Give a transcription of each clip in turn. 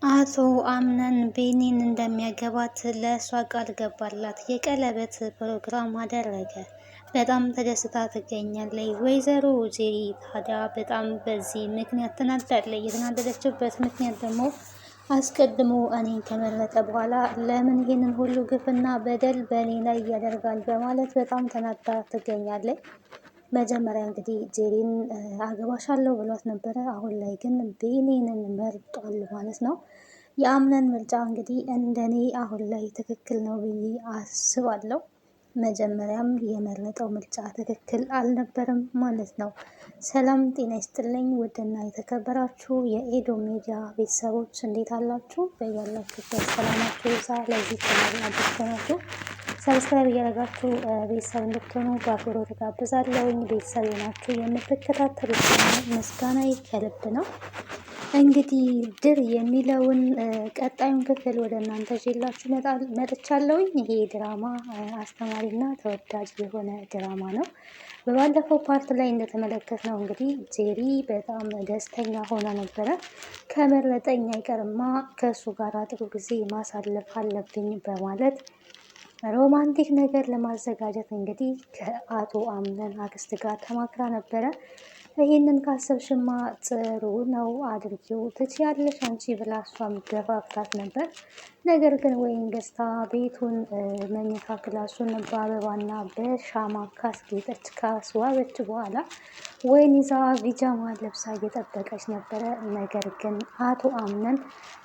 አቶ አምነን ቢኒን እንደሚያገባት ለእሷ ቃል ገባላት። የቀለበት ፕሮግራም አደረገ። በጣም ተደስታ ትገኛለች። ወይዘሮ ጄሪ ታዲያ በጣም በዚህ ምክንያት ተናዳለች። የተናደደችበት ምክንያት ደግሞ አስቀድሞ እኔን ከመረጠ በኋላ ለምን ይህንን ሁሉ ግፍና በደል በእኔ ላይ ያደርጋል በማለት በጣም ተናዳ ትገኛለች። መጀመሪያ እንግዲህ ጄሪን አገባሻለሁ ብሏት ነበረ። አሁን ላይ ግን ቢኒንን መርጧል ማለት ነው። የአምነን ምርጫ እንግዲህ እንደኔ አሁን ላይ ትክክል ነው ብዬ አስባለሁ። መጀመሪያም የመረጠው ምርጫ ትክክል አልነበረም ማለት ነው። ሰላም ጤና ይስጥልኝ ውድና የተከበራችሁ የኤዶም ሚዲያ ቤተሰቦች እንዴት አላችሁ? በያላችሁበት ሰላማችሁ ይብዛ። ለዚህ ቻናል አዲስ ከሆናችሁ ሰብስክራይብ እያደረጋችሁ ቤተሰብ እንድትሆኑ በአክብሮት ጋብዛለሁኝ። ቤተሰብ ናችሁ የምትከታተሉት ምስጋና ከልብ ነው። እንግዲህ ድር የሚለውን ቀጣዩን ክፍል ወደ እናንተ ይዤላችሁ መጥቻለሁኝ። ይሄ ድራማ አስተማሪና ተወዳጅ የሆነ ድራማ ነው። በባለፈው ፓርት ላይ እንደተመለከትነው እንግዲህ ጄሪ በጣም ደስተኛ ሆና ነበረ። ከመረጠኝ አይቀርማ ከእሱ ጋር ጥሩ ጊዜ ማሳለፍ አለብኝ በማለት ሮማንቲክ ነገር ለማዘጋጀት እንግዲህ ከአቶ አምነን አክስት ጋር ተማክራ ነበረ። ይህንን ካሰብሽማ ጥሩ ነው አድርጊው ትችያለሽ አንቺ ብላ እሷም ገፋፍታት ነበር። ነገር ግን ወይን ገዝታ ቤቱን መኝታ ክላሱን በአበባና በሻማ ካስጌጠች ካስዋበች በኋላ ወይን ይዛ ቢጃማ ለብሳ እየጠበቀች ነበረ። ነገር ግን አቶ አምነን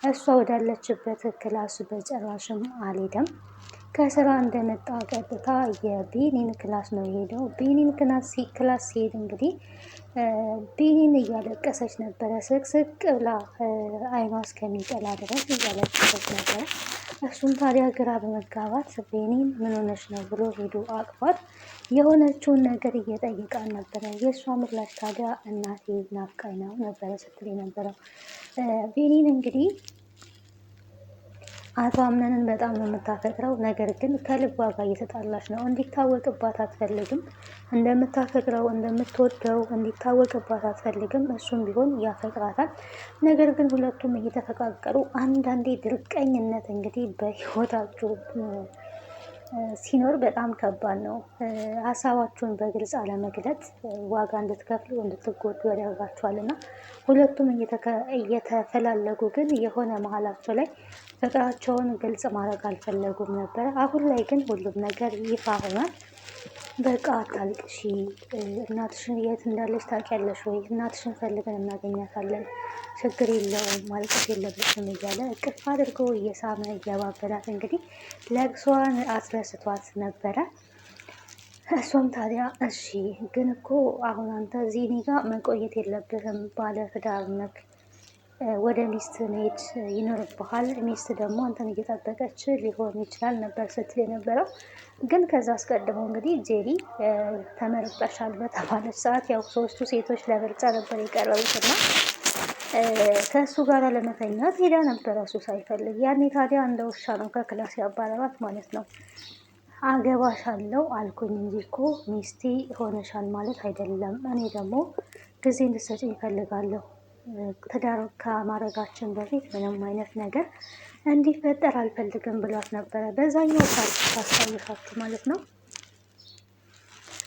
እሷ ወዳለችበት ክላስ በጭራሽም አልሄደም። ከስራ እንደመጣ ቀጥታ የቢኒን ክላስ ነው የሄደው። ቢኒን ክላስ ሲሄድ እንግዲህ ቢኒን እያለቀሰች ነበረ። ስቅስቅ ብላ አይኗ እስከሚጠላ ድረስ እያለቀሰች ነበረ። እሱም ታዲያ ግራ በመጋባት ቢኒን ምን ሆነች ነው ብሎ ሄዶ አቅፏት የሆነችውን ነገር እየጠየቃን ነበረ። የእሷ ምላሽ ታዲያ እናቴ ናፍቃኝ ነው ነበረ ስትል ነበረው። ቢኒን እንግዲህ አቶ አምነንን በጣም ነው የምታፈቅረው። ነገር ግን ከልቧ ጋር እየተጣላች ነው። እንዲታወቅባት አትፈልግም። እንደምታፈቅረው እንደምትወደው እንዲታወቅባት አትፈልግም። እሱም ቢሆን ያፈቅራታል። ነገር ግን ሁለቱም እየተፈቃቀሩ አንዳንዴ ድርቀኝነት እንግዲህ በህይወታችሁ ሲኖር በጣም ከባድ ነው። ሀሳባችሁን በግልጽ አለመግለጽ ዋጋ እንድትከፍሉ እንድትጎዱ ያደርጋችኋል እና ሁለቱም እየተፈላለጉ ግን የሆነ መሀላቸው ላይ ፍቅራቸውን ግልጽ ማድረግ አልፈለጉም ነበረ። አሁን ላይ ግን ሁሉም ነገር ይፋ ሆኗል። በቃ አታልቅሺ፣ እናትሽን የት እንዳለች ታውቂያለሽ ወይ? እናትሽን ፈልገን እናገኛታለን፣ ችግር የለውም ማልቀስ የለብሽም እያለ እቅፍ አድርጎ እየሳመ እያባበላት እንግዲህ ለቅሷን አስረስቷት ነበረ። እሷም ታዲያ እሺ ግን እኮ አሁን አንተ እዚህ እኔ ጋ መቆየት የለብህም፣ ባለ ትዳር ነክ፣ ወደ ሚስት መሄድ ይኖርብሃል። ሚስት ደግሞ አንተን እየጠበቀች ሊሆን ይችላል ነበር ስትል የነበረው። ግን ከዛ አስቀድሞ እንግዲህ ጄሪ ተመርጠሻል በተባለች ሰዓት ያው ሶስቱ ሴቶች ለምርጫ ነበር የቀረቡትና ከእሱ ጋር ለመተኛት ሄዳ ነበረ እሱ ሳይፈልግ። ያኔ ታዲያ እንደ ውሻ ነው ከክላስ ያባረራት ማለት ነው። አገባሻለሁ አልኩኝ እንጂ እኮ ሚስቴ ሆነሻል ማለት አይደለም። እኔ ደግሞ ጊዜ እንድትሰጪኝ እፈልጋለሁ። ትዳር ከማድረጋችን በፊት ምንም አይነት ነገር እንዲፈጠር አልፈልግም ብሏት ነበረ። በዛኛው ፓርት ታስታውሳችሁ ማለት ነው።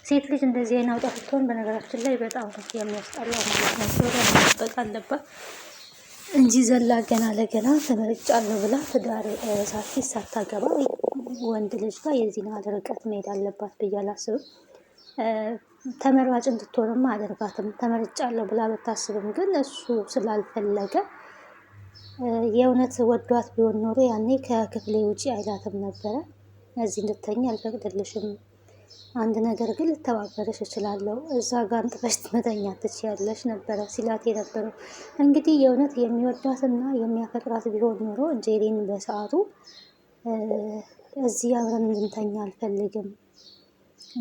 ሴት ልጅ እንደዚህ አይነት አውጣ ስትሆን በነገራችን ላይ በጣም የሚያስጠላው ማለት ነው። ሶዳ መጠበቅ አለባት እንጂ ዘላ ገና ለገና ተመርጫለሁ ብላ ትዳር ሳታገባ ወንድ ልጅ ጋር የዚህን ያህል ርቀት መሄድ አለባት ብዬ አላስብም። ተመራጭ እንድትሆንም አያደርጋትም። ተመርጫለሁ ብላ ብታስብም ግን እሱ ስላልፈለገ የእውነት ወዷት ቢሆን ኖሮ ያኔ ከክፍሌ ውጪ አይላትም ነበረ። እዚህ እንድተኛ አልፈቅድልሽም፣ አንድ ነገር ግን ልተባበረሽ እችላለሁ፣ እዛ ጋር አንጥፈሽ መተኛት ትችያለሽ ነበረ ሲላት የነበረው። እንግዲህ የእውነት የሚወዳትና የሚያፈቅራት ቢሆን ኖሮ ጄሪን በሰዓቱ እዚህ አብረን እንድንተኛ አልፈልግም፣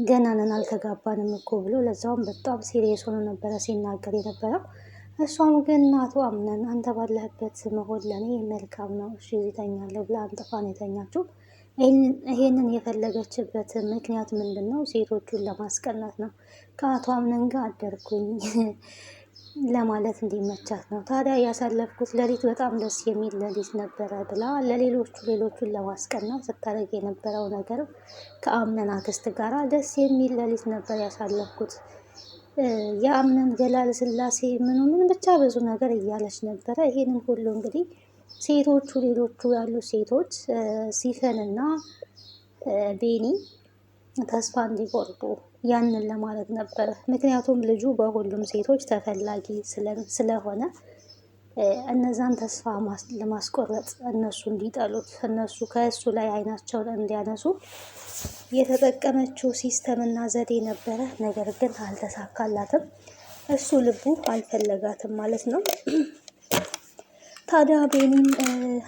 ገና ነን አልተጋባንም እኮ ብሎ ለዛውም በጣም ሲሪየስ ሆኖ ነበረ ሲናገር የነበረው። እሷም ግን አቶ አምነን አንተ ባለህበት መሆን ለኔ መልካም ነው፣ እሺ እዚህ እተኛለሁ ብላ አንጥፋ ነው የተኛችው። ይሄንን የፈለገችበት ምክንያት ምንድን ነው? ሴቶቹን ለማስቀናት ነው። ከአቶ አምነን ጋር አደርኩኝ ለማለት እንዲመቻት ነው። ታዲያ ያሳለፍኩት ሌሊት በጣም ደስ የሚል ሌሊት ነበረ ብላ ሌሎቹን ለማስቀናት ስታደርግ የነበረው ነገር ከአምነን አክስት ጋራ ደስ የሚል ሌሊት ነበር ያሳለፍኩት። የአምነን ገላል ስላሴ ምን ብቻ ብዙ ነገር እያለች ነበረ። ይሄንን ሁሉ እንግዲህ ሌሎቹ ያሉ ሴቶች ሲፈንና ቤኒ ተስፋ እንዲቆርጡ ያንን ለማለት ነበረ። ምክንያቱም ልጁ በሁሉም ሴቶች ተፈላጊ ስለሆነ እነዛን ተስፋ ለማስቆረጥ እነሱ እንዲጠሉት እነሱ ከእሱ ላይ አይናቸውን እንዲያነሱ የተጠቀመችው ሲስተም እና ዘዴ ነበረ። ነገር ግን አልተሳካላትም። እሱ ልቡ አልፈለጋትም ማለት ነው። ታዲያ ቤኒም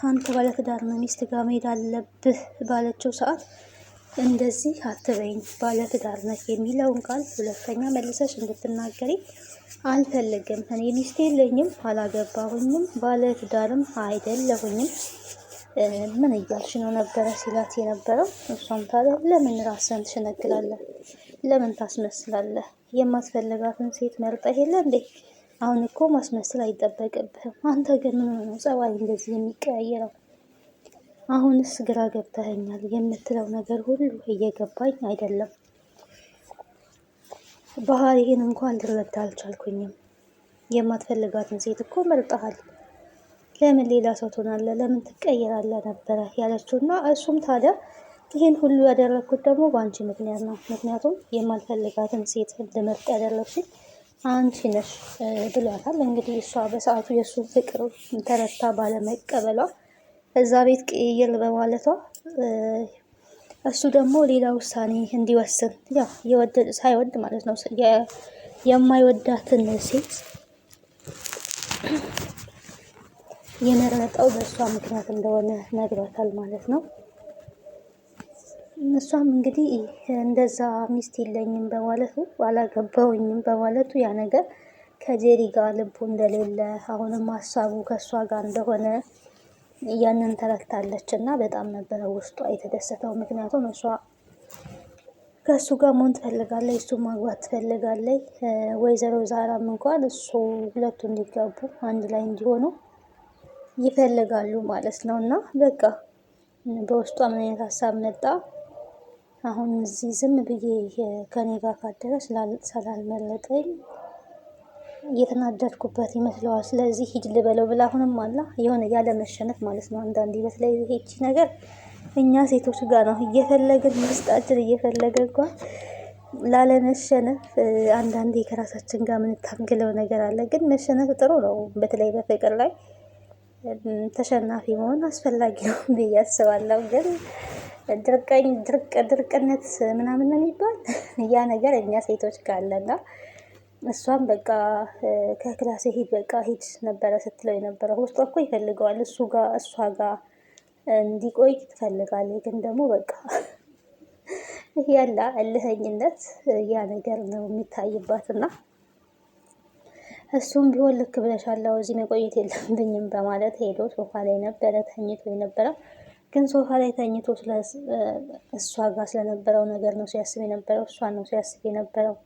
አንተ ባለትዳር ሚስት ጋር መሄድ አለብህ ባለችው ሰዓት እንደዚህ አትበይኝ፣ ባለትዳር ነህ የሚለውን ቃል ሁለተኛ መልሰሽ እንድትናገሪ አልፈልግም። እኔ ሚስት የለኝም፣ አላገባሁኝም፣ ባለትዳርም አይደለሁኝም። ምን እያልሽ ነው ነበረ ሲላት የነበረው። እሷም ታዲያ ለምን ራስህን ትሸነግላለህ? ለምን ታስመስላለህ? የማትፈልጋትን ሴት መርጠህ የለ እንዴ? አሁን እኮ ማስመሰል አይጠበቅብህም። አንተ ግን ምን ሆነ ጸባይ እንደዚህ የሚቀያየረው? አሁንስ ግራ ገብተኸኛል። የምትለው ነገር ሁሉ እየገባኝ አይደለም። ባህሪህን እንኳን ልረዳ አልቻልኩኝም። የማትፈልጋትን ሴት እኮ መርጠሃል። ለምን ሌላ ሰው ትሆናለህ? ለምን ትቀየራለህ? ነበረ ያለችውና እሱም ታዲያ ይህን ሁሉ ያደረግኩት ደግሞ በአንቺ ምክንያት ነው። ምክንያቱም የማልፈልጋትን ሴት እንድመርጥ ያደረግሽኝ አንቺ ነሽ ብሏታል። እንግዲህ እሷ በሰዓቱ የእሱን ፍቅር ተረታ ባለመቀበሏ እዛ ቤት ቅይር በማለቷ እሱ ደግሞ ሌላ ውሳኔ እንዲወስን ሳይወድ ማለት ነው የማይወዳትን ሴት የመረጠው በእሷ ምክንያት እንደሆነ ነግሯታል ማለት ነው። እሷም እንግዲህ እንደዛ ሚስት የለኝም በማለቱ አላገባውኝም በማለቱ ያ ነገር ከጄሪ ጋር ልቡ እንደሌለ አሁንም ሀሳቡ ከእሷ ጋር እንደሆነ ያንን ተረድታለች እና በጣም ነበረ ውስጧ የተደሰተው። ምክንያቱም እሷ ከእሱ ጋር መሆን ትፈልጋለች፣ እሱ ማግባት ትፈልጋለች። ወይዘሮ ዛራም እንኳን እሱ ሁለቱ እንዲጋቡ አንድ ላይ እንዲሆኑ ይፈልጋሉ ማለት ነው። እና በቃ በውስጧ ምን አይነት ሀሳብ መጣ? አሁን እዚህ ዝም ብዬ ከኔ ጋር ካደረ ስላልመረጠኝ እየተናደድኩበት ይመስለዋል። ስለዚህ ሂድ ልበለው ብላ አሁንም አላ የሆነ ያለ መሸነፍ ማለት ነው። አንዳንዴ በተለይ ይሄቺ ነገር እኛ ሴቶች ጋር ነው እየፈለግን ውስጣችን እየፈለገ እንኳን ላለመሸነፍ አንዳንዴ ከራሳችን ጋር የምንታገለው ነገር አለ። ግን መሸነፍ ጥሩ ነው። በተለይ በፍቅር ላይ ተሸናፊ መሆን አስፈላጊ ነው ብዬ አስባለሁ። ግን ድርቅነት ምናምን ነው የሚባል ያ ነገር እኛ ሴቶች ጋር አለና እሷም በቃ ከክላሴ ሂድ በቃ ሂድ ነበረ ስትለው የነበረ። ውስጧ እኮ ይፈልገዋል እሷ ጋር እንዲቆይ ትፈልጋለች። ግን ደግሞ በቃ ያላ እልኸኝነት ያ ነገር ነው የሚታይባትና እሱም ቢሆን ልክ ብለሻል፣ እዚህ መቆየት የለብኝም በማለት ሄዶ ሶፋ ላይ ነበረ ተኝቶ የነበረው። ግን ሶፋ ላይ ተኝቶ እሷ ጋር ስለነበረው ነገር ነው ሲያስብ የነበረው። እሷን ነው ሲያስብ የነበረው።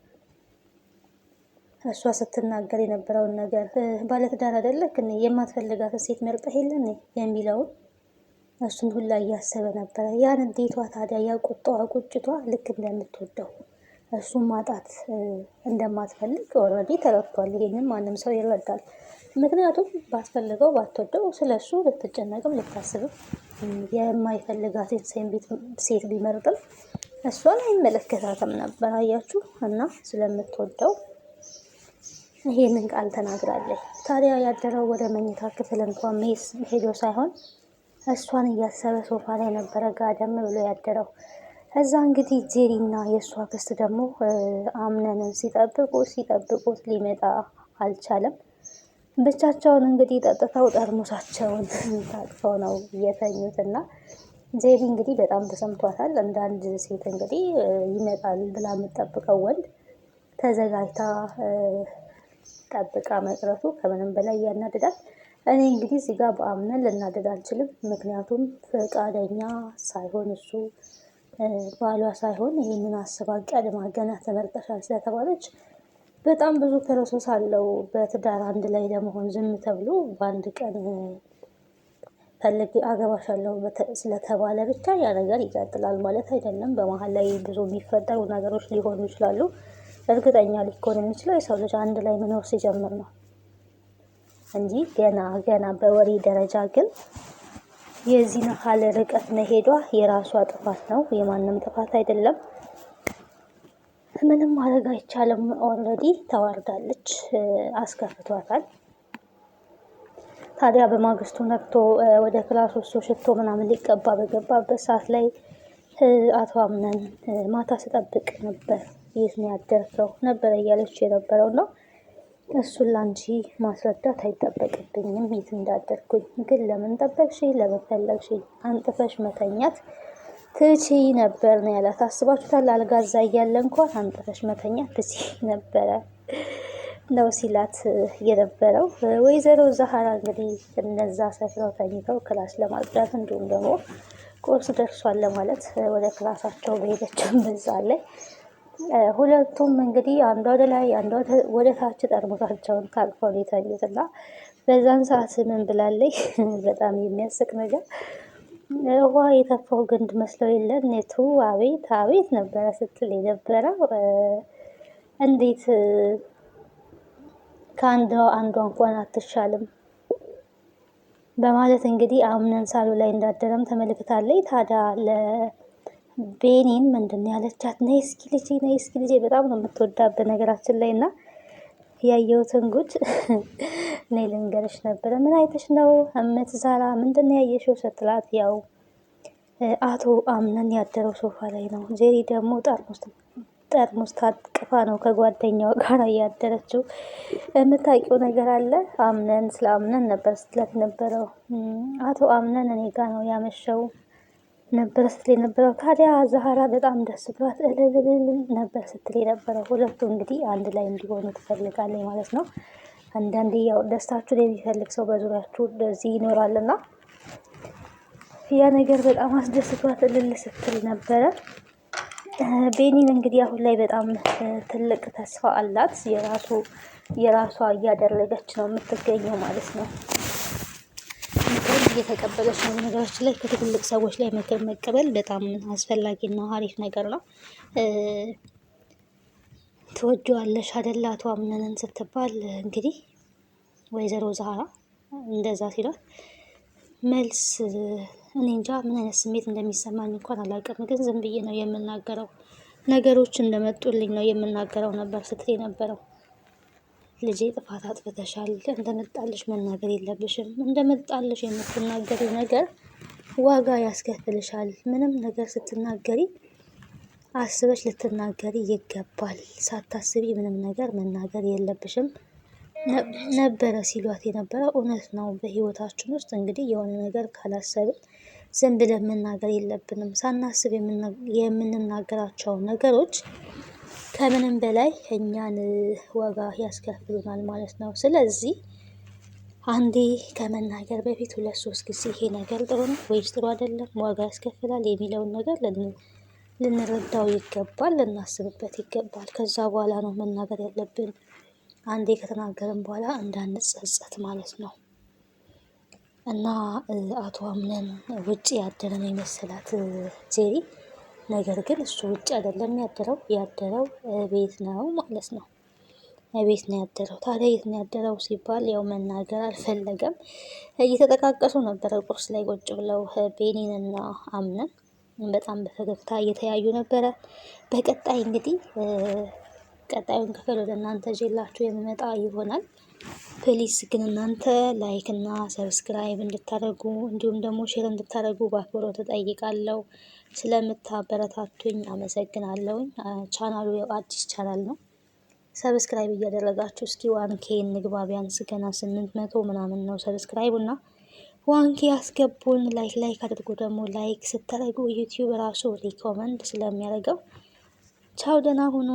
እሷ ስትናገር የነበረውን ነገር ባለትዳር አይደለክ እኔ የማትፈልጋትን ሴት መርጠህ የለን የሚለውን እሱን ሁላ እያሰበ ነበረ። ያን እንዴቷ ታዲያ ያ ቁጣዋ ቁጭቷ ልክ እንደምትወደው እሱን ማጣት እንደማትፈልግ ኦልሬዲ ተረድቷል። ይሄንን ማንም ሰው ይረዳል። ምክንያቱም ባትፈልገው ባትወደው ስለሱ ልትጨነቅም ልታስብም የማይፈልጋትን ሴት ቢመርጥም እሷን አይመለከታትም ነበር። አያችሁ እና ስለምትወደው ይሄንን ቃል ተናግራለች። ታዲያ ያደረው ወደ መኝታ ክፍል እንኳን ሄዶ ሳይሆን እሷን እያሰበ ሶፋ ላይ ነበረ ጋደም ብሎ ያደረው። እዛ እንግዲህ ጄሪና የእሷ ክስት ደግሞ አምነንን ሲጠብቁት ሊመጣ አልቻለም። ብቻቸውን እንግዲህ ጠጥተው ጠርሙሳቸውን ታቅፈው ነው የተኙትና ጄሪ እንግዲህ በጣም ተሰምቷታል። አንዳንድ ሴት እንግዲህ ይመጣል ብላ የምትጠብቀው ወንድ ተዘጋጅታ ጠብቃ መቅረቱ ከምንም በላይ ያናድዳል። እኔ እንግዲህ እዚህ ጋር በአምነን ልናደድ አልችልም። ምክንያቱም ፈቃደኛ ሳይሆን እሱ ባሏ ሳይሆን ይህንን አስባ ቀድማ ገና ተመርጠሻል ስለተባለች በጣም ብዙ ፕሮሰስ አለው በትዳር አንድ ላይ ለመሆን። ዝም ተብሎ በአንድ ቀን ፈልጌ አገባሻለሁ ስለተባለ ብቻ ያ ነገር ይቀጥላል ማለት አይደለም። በመሀል ላይ ብዙ የሚፈጠሩ ነገሮች ሊሆኑ ይችላሉ። እርግጠኛ ሊሆን የሚችለው የሰው ልጅ አንድ ላይ መኖር ሲጀምር ነው እንጂ ገና በወሬ ደረጃ ግን የዚህን ያህል ርቀት መሄዷ የራሷ ጥፋት ነው፣ የማንም ጥፋት አይደለም። ምንም ማድረግ አይቻልም። ኦልሬዲ ተዋርዳለች፣ አስከፍቷታል። ታዲያ በማግስቱ ነቅቶ ወደ ክላስ ወስዶ ሽቶ ምናምን ሊቀባ በገባበት ሰዓት ላይ አቶ አምነን ማታ ስጠብቅ ነበር፣ የት ነው ያደርከው ነበር እያለች የነበረው ነው። እሱን ላንቺ ማስረዳት አይጠበቅብኝም የት እንዳደርኩኝ፣ ግን ለምን ጠበቅሽኝ? ለምን ፈለግሽኝ? አንጥፈሽ መተኛት ትችይ ነበር ነው ያላት። አስባችሁታል? አልጋ እዛ እያለ እንኳን አንጥፈሽ መተኛት ትችይ ነበረ ነው ሲላት የነበረው። ወይዘሮ ዛህራ እንግዲህ እነዛ ሰፍረው ተኝተው ክላስ ለማጽዳት እንዲሁም ደግሞ ቁርስ ደርሷል ለማለት ወደ ክላሳቸው በሄደችው በዛ ላይ ሁለቱም እንግዲህ አንዷ ወደ ላይ አንዷ ወደ ታች ጠርሙሳቸውን ታቅፈው ነው የተኙት እና በዛን ሰዓት ምን ብላለች? በጣም የሚያስቅ ነገር ውሃ የተፋው ግንድ መስለው የለ ኔቱ አቤት አቤት ነበረ ስትል የነበረው። እንዴት ከአንዷ እንኳን አትሻልም በማለት እንግዲህ አምነን ሳሉ ላይ እንዳደረም ተመልክታለች። ታዲያ ለቤኒን ምንድን ያለቻት? ነይ እስኪ ልጄ በጣም ነው የምትወዳት በነገራችን ላይ እና ያየሁትን ጉድ እኔ ልንገርሽ ነበረ። ምን አይተሽ ነው እምትዛራ? ምንድን ነው ያየሽው ስትላት፣ ያው አቶ አምነን ያደረው ሶፋ ላይ ነው። ጄሪ ደግሞ ጠርሙስ ታቅፋ ነው ከጓደኛው ጋር ያደረችው። የምታውቂው ነገር አለ? ስለ አምነን ነበር ስትላት ነበረው። አቶ አምነን እኔ ጋ ነው ያመሸው ነበር ስትል የነበረው። ታዲያ ዛህራ በጣም ደስ ብሏት እልል ነበር ስትል የነበረው። ሁለቱ እንግዲህ አንድ ላይ እንዲሆኑ ትፈልጋለች ማለት ነው። አንዳንዴ ያው ደስታችሁን የሚፈልግ ሰው በዙሪያችሁ እንደዚህ ይኖራልና ያ ነገር በጣም አስደስቷት እልል ስትል ነበረ። ቤኒን እንግዲህ አሁን ላይ በጣም ትልቅ ተስፋ አላት። የራሷ እያደረገች ነው የምትገኘው ማለት ነው። ምክር እየተቀበለች ነው። ነገራችን ላይ ከትልልቅ ሰዎች ላይ ምክር መቀበል በጣም አስፈላጊና አሪፍ ነገር ነው። ትወጂዋለሽ አይደል አቶ አምነንን ስትባል እንግዲህ ወይዘሮ ዛህራ እንደዛ ሲሏት መልስ እኔ እንጃ ምን አይነት ስሜት እንደሚሰማኝ እንኳን አላውቅም፣ ግን ዝም ብዬ ነው የምናገረው፣ ነገሮች እንደመጡልኝ ነው የምናገረው ነበር ስትል የነበረው። ልጄ ጥፋት አጥፍተሻል፣ እንደመጣልሽ መናገር የለብሽም። እንደመጣልሽ የምትናገሪ ነገር ዋጋ ያስከፍልሻል። ምንም ነገር ስትናገሪ አስበሽ ልትናገሪ ይገባል። ሳታስቢ ምንም ነገር መናገር የለብሽም ነበረ ሲሏት የነበረው እውነት ነው። በህይወታችን ውስጥ እንግዲህ የሆነ ነገር ካላሰብን ዝም ብለን መናገር የለብንም። ሳናስብ የምንናገራቸው ነገሮች ከምንም በላይ እኛን ዋጋ ያስከፍሉናል ማለት ነው። ስለዚህ አንዴ ከመናገር በፊት 2-3 ጊዜ ይሄ ነገር ጥሩ ነው ወይስ ጥሩ አይደለም፣ ዋጋ ያስከፍላል የሚለውን ነገር ልንረዳው ይገባል፣ ልናስብበት ይገባል። ከዛ በኋላ ነው መናገር ያለብን። አንዴ ከተናገርን በኋላ እንዳንጸጸት ማለት ነው። እና አቶ አምነን ውጭ ያደረ ነው የመሰላት ጄሪ። ነገር ግን እሱ ውጭ አይደለም ያደረው ቤት ነው ማለት ነው። ቤት ነው ያደረው። ታዲያ የት ነው ያደረው ሲባል ያው መናገር አልፈለገም። እየተጠቃቀሱ ነበረ ቁርስ ላይ ቁጭ ብለው ቤኒንና አምነን በጣም በፈገግታ እየተያዩ ነበረ። በቀጣይ እንግዲህ ቀጣዩን ክፍል ወደ እናንተ ይዤላችሁ የምመጣ ይሆናል። ፕሊስ ግን እናንተ ላይክ እና ሰብስክራይብ እንድታደርጉ እንዲሁም ደግሞ ሼር እንድታደርጉ በአክብሮት እጠይቃለሁ። ስለምታበረታቱኝ አመሰግናለሁኝ። ቻናሉ አዲስ ቻናል ነው። ሰብስክራይብ እያደረጋችሁ እስኪ 1K እንግባ። ቢያንስ ገና 800 ምናምን ነው ሰብስክራይቡ እና 1K ያስገቡን። ላይክ አድርጉ። ደግሞ ላይክ ስታደርጉ ዩቲዩብ ራሱ ሪኮመንድ ስለሚያደርገው። ቻው፣ ደህና ሁኑ።